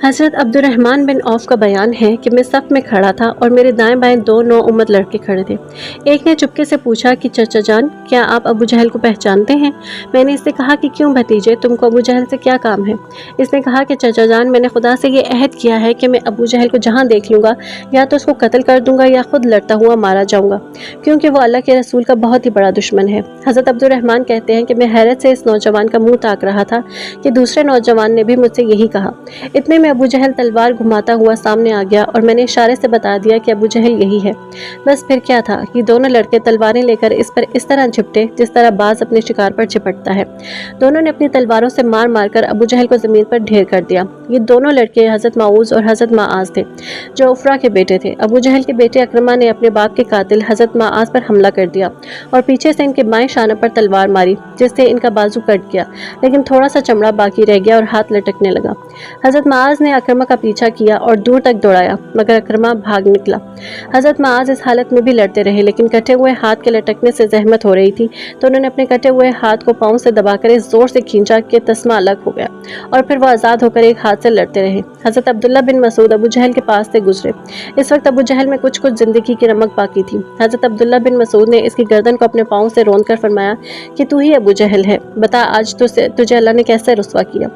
حضرت عبد الرحمن بن عوف کا بیان ہے کہ میں صف میں کھڑا تھا اور میرے دائیں بائیں دو نوعمر لڑکے کھڑے تھے۔ ایک نے چپکے سے پوچھا کہ چچا جان، کیا آپ ابو جہل کو پہچانتے ہیں؟ میں نے اس سے کہا کہ کیوں بھتیجے، تم کو ابو جہل سے کیا کام ہے؟ اس نے کہا کہ چچا جان، میں نے خدا سے یہ عہد کیا ہے کہ میں ابو جہل کو جہاں دیکھ لوں گا یا تو اس کو قتل کر دوں گا یا خود لڑتا ہوا مارا جاؤں گا، کیونکہ وہ اللہ کے رسول کا بہت ہی بڑا دشمن ہے۔ حضرت عبد الرحمن کہتے ہیں کہ میں حیرت سے اس نوجوان کا منہ تاک رہا تھا کہ دوسرے نوجوان نے بھی مجھ سے یہی کہا۔ اتنے میں ابو جہل تلوار گھماتا ہوا سامنے آ گیا اور میں نے اشارے سے بتا دیا کہ ابو جہل یہی ہے۔ بس پھر کیا تھا، یہ دونوں لڑکے تلواریں لے کر اس پر اس طرح جھپٹے جس طرح باز اپنے شکار پر جھپٹتا ہے۔ دونوں نے اپنی تلواروں سے مار مار کر ابو جہل کو زمین پر ڈھیر کر دیا۔ یہ دونوں لڑکے حضرت معوذ اور حضرت معاذ تھے جو عفرا کے بیٹے تھے۔ ابو جہل کے بیٹے اکرمہ نے اپنے باپ کے قاتل حضرت معاذ پر حملہ کر دیا اور پیچھے سے ان کے بائیں شانہ پر تلوار ماری جس سے ان کا بازو کٹ گیا، لیکن تھوڑا سا چمڑا باقی رہ گیا اور ہاتھ لٹکنے لگا۔ حضرت معاذ نے اکرمہ کا پیچھا کیا اور دور تک دوڑایا، مگر اکرمہ بھاگ نکلا۔ حضرت معاذ اس حالت میں بھی لڑتے رہے، لیکن کٹے ہوئے ہاتھ کے لٹکنے سے زحمت ہو رہی تھی تو انہوں نے اپنے کٹے ہوئے ہاتھ کو پاؤں سے دبا کر اس زور سے کھینچا کہ تسمہ الگ ہو گیا اور پھر وہ آزاد ہو کر ایک ہاتھ سے لڑتے رہے۔ حضرت عبداللہ بن مسعود ابو جہل کے پاس سے گزرے۔ اس وقت ابو جہل میں کچھ زندگی کی رمق باقی تھی۔ حضرت عبداللہ بن مسعود نے اس کی گردن کو اپنے پاؤں سے روند کر فرمایا کہ تو ہی ابو جہل ہے، بتا آج تجھے اللہ نے کیسے رسوا کیا؟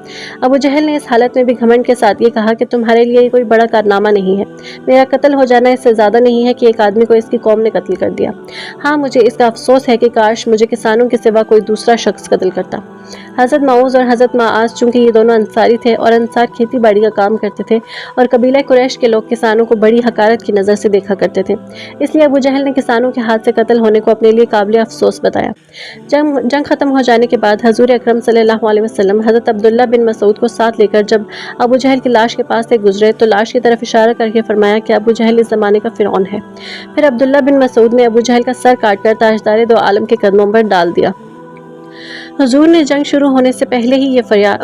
ابو جہل نے اس حالت میں بھی گھمنڈ کے ساتھ یہ کہا کہ تمہارے لیے یہ کوئی بڑا کارنامہ نہیں ہے، میرا قتل ہو جانا اس سے زیادہ نہیں ہے کہ ایک آدمی کو اس کی قوم نے قتل کر دیا۔ ہاں، مجھے اس کا افسوس ہے کہ کاش مجھے کسانوں کے سوا کوئی دوسرا شخص قتل کرتا۔ حضرت معوذ اور حضرت معاذ چونکہ یہ دونوں انصاری تھے اور انصار کھیتی باڑی کا کام کرتے تھے اور قبیلہ قریش کے لوگ کسانوں کو بڑی حقارت کی نظر سے دیکھا کرتے تھے، اس لیے ابو جہل نے کسانوں کے ہاتھ سے قتل ہونے کو اپنے لیے قابل افسوس بتایا۔ جنگ ختم ہو جانے کے بعد حضور اکرم صلی اللہ علیہ وسلم حضرت عبداللہ بن مسعود کو ساتھ لے کر جب ابو جہل کی لاش کے پاس سے گزرے تو لاش کی طرف اشارہ کر کے فرمایا کہ ابو جہل اس زمانے کا فرعون ہے۔ پھر عبداللہ بن مسعود نے ابو جہل کا سر کاٹ کر تاجدار دو عالم کے قدموں پر ڈال دیا۔ حضور نے جنگ شروع ہونے سے پہلے ہی یہ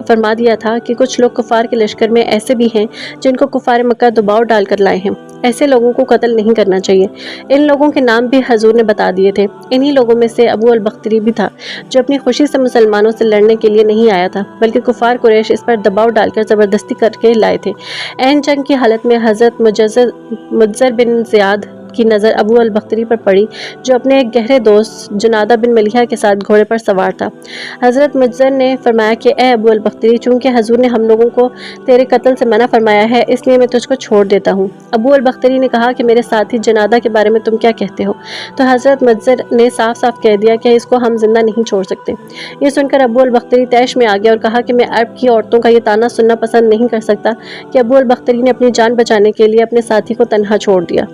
فرما دیا تھا کہ کچھ لوگ کفار کے لشکر میں ایسے بھی ہیں جن کو کفار مکہ دباؤ ڈال کر لائے ہیں، ایسے لوگوں کو قتل نہیں کرنا چاہیے۔ ان لوگوں کے نام بھی حضور نے بتا دیے تھے۔ انہی لوگوں میں سے ابو البختری بھی تھا جو اپنی خوشی سے مسلمانوں سے لڑنے کے لیے نہیں آیا تھا، بلکہ کفار قریش اس پر دباؤ ڈال کر زبردستی کر کے لائے تھے۔ عین جنگ کی حالت میں حضرت مجزر بن زیاد کی نظر ابو البختری پر پڑی جو اپنے ایک گہرے دوست جنادہ بن ملیحہ کے ساتھ گھوڑے پر سوار تھا۔ حضرت مجزر نے فرمایا کہ اے ابو البختری، چونکہ حضور نے ہم لوگوں کو تیرے قتل سے منع فرمایا ہے اس لیے میں تجھ کو چھوڑ دیتا ہوں۔ ابو البختری نے کہا کہ میرے ساتھی جنادہ کے بارے میں تم کیا کہتے ہو؟ تو حضرت مجزر نے صاف صاف کہہ دیا کہ اس کو ہم زندہ نہیں چھوڑ سکتے۔ یہ سن کر ابو البختری طیش میں آ گیا اور کہا کہ میں عرب کی عورتوں کا یہ طعنہ سننا پسند نہیں کر سکتا کہ ابو البختری نے اپنی جان بچانے کے لیے اپنے ساتھی کو تنہا چھوڑ دیا۔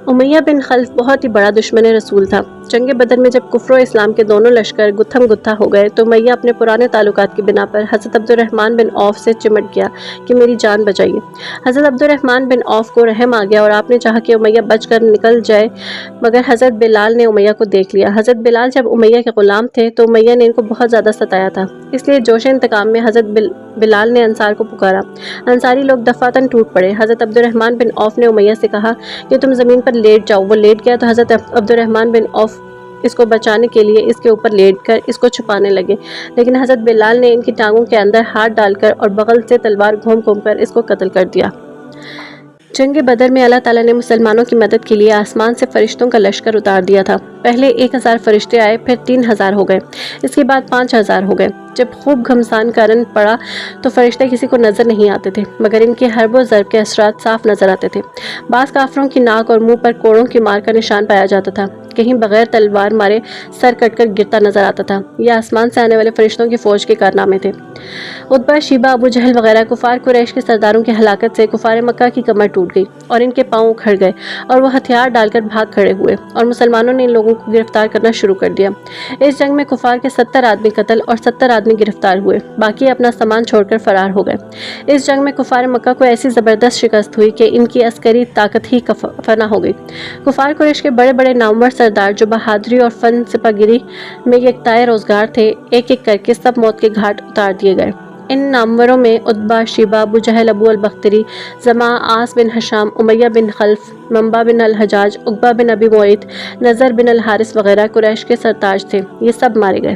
امیہ بن خلف بہت ہی بڑا دشمن رسول تھا۔ جنگ بدر میں جب کفر و اسلام کے دونوں لشکر گتھم گتھا ہو گئے تو امیہ اپنے پرانے تعلقات کی بنا پر حضرت عبد الرحمن بن عوف سے چمٹ گیا کہ میری جان بچائیے۔ حضرت عبد الرحمن بن عوف کو رحم آ گیا اور آپ نے چاہا کہ امیہ بچ کر نکل جائے، مگر حضرت بلال نے امیہ کو دیکھ لیا۔ حضرت بلال جب امیہ کے غلام تھے تو امیہ نے ان کو بہت زیادہ ستایا تھا، اس لیے جوش انتقام میں حضرت بلال نے انصار کو پکارا۔ انصاری لوگ دفعتاً ٹوٹ پڑے۔ حضرت عبد الرحمن بن عوف نے امیہ سے کہا کہ تم زمین پر لیٹ جاؤ۔ وہ لیٹ گیا تو حضرت عبد الرحمن بن عوف اس کو بچانے کے لیے اس کے اوپر لیٹ کر اس کو چھپانے لگے، لیکن حضرت بلال نے ان کی ٹانگوں کے اندر ہاتھ ڈال کر اور بغل سے تلوار گھوم گھوم کر اس کو قتل کر دیا۔ جنگ بدر میں اللہ تعالیٰ نے مسلمانوں کی مدد کے لیے آسمان سے فرشتوں کا لشکر اتار دیا تھا۔ پہلے 1000 فرشتے آئے، پھر 3000 ہو گئے، اس کے بعد 5000 ہو گئے۔ جب خوب گھمسان کرن پڑا تو فرشتے کسی کو نظر نہیں آتے تھے، مگر ان کے حرب و ضرب کے اثرات صاف نظر آتے تھے۔ بعض کافروں کی ناک اور منہ پر کوڑوں کی مار کا نشان پایا جاتا تھا، کہیں بغیر تلوار مارے سر کٹ کر گرتا نظر آتا تھا۔ یہ آسمان سے آنے والے فرشتوں کی فوج کے کارنامے تھے۔ عتبہ، شیبہ، ابو جہل وغیرہ کفار قریش کے سرداروں کی ہلاکت سے کفار مکہ کی کمر ٹوٹ گئی اور ان کے پاؤں اکھڑ گئے اور وہ ہتھیار ڈال کر بھاگ کھڑے ہوئے اور مسلمانوں نے ان لوگوں کو گرفتار کرنا شروع کر دیا۔ اس جنگ میں کفار کے 70 آدمی قتل اور 70 آدمی گرفتار ہوئے، باقی اپنا سامان چھوڑ کر فرار ہو گئے۔ اس جنگ میں کفار مکہ کو ایسی زبردست شکست ہوئی کہ ان کی عسکری طاقت ہی فنا ہو گئی۔ کفار قریش کے بڑے بڑے نامور سردار جو بہادری اور فن سپاگیری میں یکتائے روزگار تھے، ایک ایک کر کے سب موت کے گھاٹ اتار دیے گئے۔ ان ناموروں میں عتبہ، شیبہ، ابو جہل، ابو البختری، زمع، عاص بن ہشام، امیہ بن خلف، منبع بن الحجاج، عقبہ بن ابی معیط، نضر بن الحارث وغیرہ قریش کے سرتاج تھے۔ یہ سب مارے گئے۔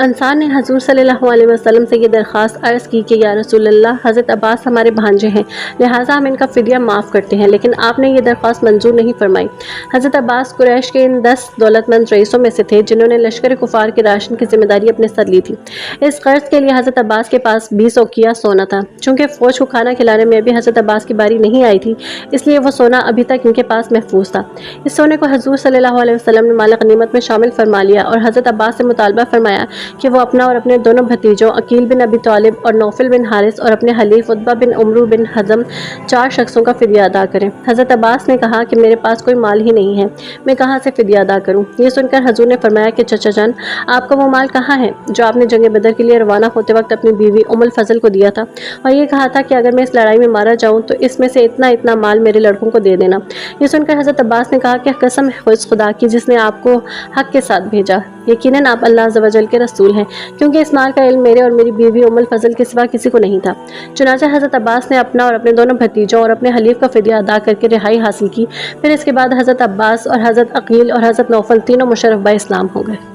انصار نے حضور صلی اللہ علیہ وسلم سے یہ درخواست عرض کی کہ یا رسول اللہ، حضرت عباس ہمارے بھانجے ہیں، لہٰذا ہم ان کا فدیہ معاف کرتے ہیں، لیکن آپ نے یہ درخواست منظور نہیں فرمائی۔ حضرت عباس قریش کے ان 10 دولت مند رئیسوں میں سے تھے جنہوں نے لشکر کفار کے راشن کی ذمہ داری اپنے سر لی تھی۔ اس قرض کے لیے حضرت عباس کے پاس 20 اوقیہ سونا تھا۔ چونکہ فوج کو کھانا کھلانے میں ابھی حضرت عباس کی باری نہیں آئی تھی، اس لیے وہ سونا ابھی تک ان کے پاس محفوظ تھا۔ اس سونے کو حضور صلی اللہ علیہ وسلم نے مال غنیمت میں شامل فرما لیا اور حضرت عباس سے مطالبہ فرمایا کہ وہ اپنا اور اپنے دونوں بھتیجوں عقیل بن ابی طالب اور نوفل بن حارث اور اپنے حلیف عتبہ بن عمرو بن حزم 4 شخصوں کا فدیہ ادا کریں۔ حضرت عباس نے کہا کہ میرے پاس کوئی مال ہی نہیں ہے، میں کہاں سے فدیہ ادا کروں؟ یہ سن کر حضور نے فرمایا کہ چچا جان، آپ کا وہ مال کہاں ہے جو آپ نے جنگ بدر کے لیے روانہ ہوتے وقت اپنی بیوی ام الفضل کو دیا تھا اور یہ کہا تھا کہ اگر میں اس لڑائی میں مارا جاؤں تو اس میں سے اتنا مال میرے لڑکوں کو دے دینا۔ یہ سن کر حضرت عباس نے کہا کہ قسم ہے اس خدا کی جس نے آپ کو حق کے ساتھ بھیجا، یقیناً آپ اللہ عز و جل کے رسول ہیں، کیونکہ اس مال کا علم میرے اور میری بیوی ام الفضل کے سوا کسی کو نہیں تھا۔ چنانچہ حضرت عباس نے اپنا اور اپنے دونوں بھتیجوں اور اپنے حلیف کا فدیہ ادا کر کے رہائی حاصل کی۔ پھر اس کے بعد حضرت عباس اور حضرت عقیل اور حضرت نوفل تینوں مشرف با اسلام ہو گئے۔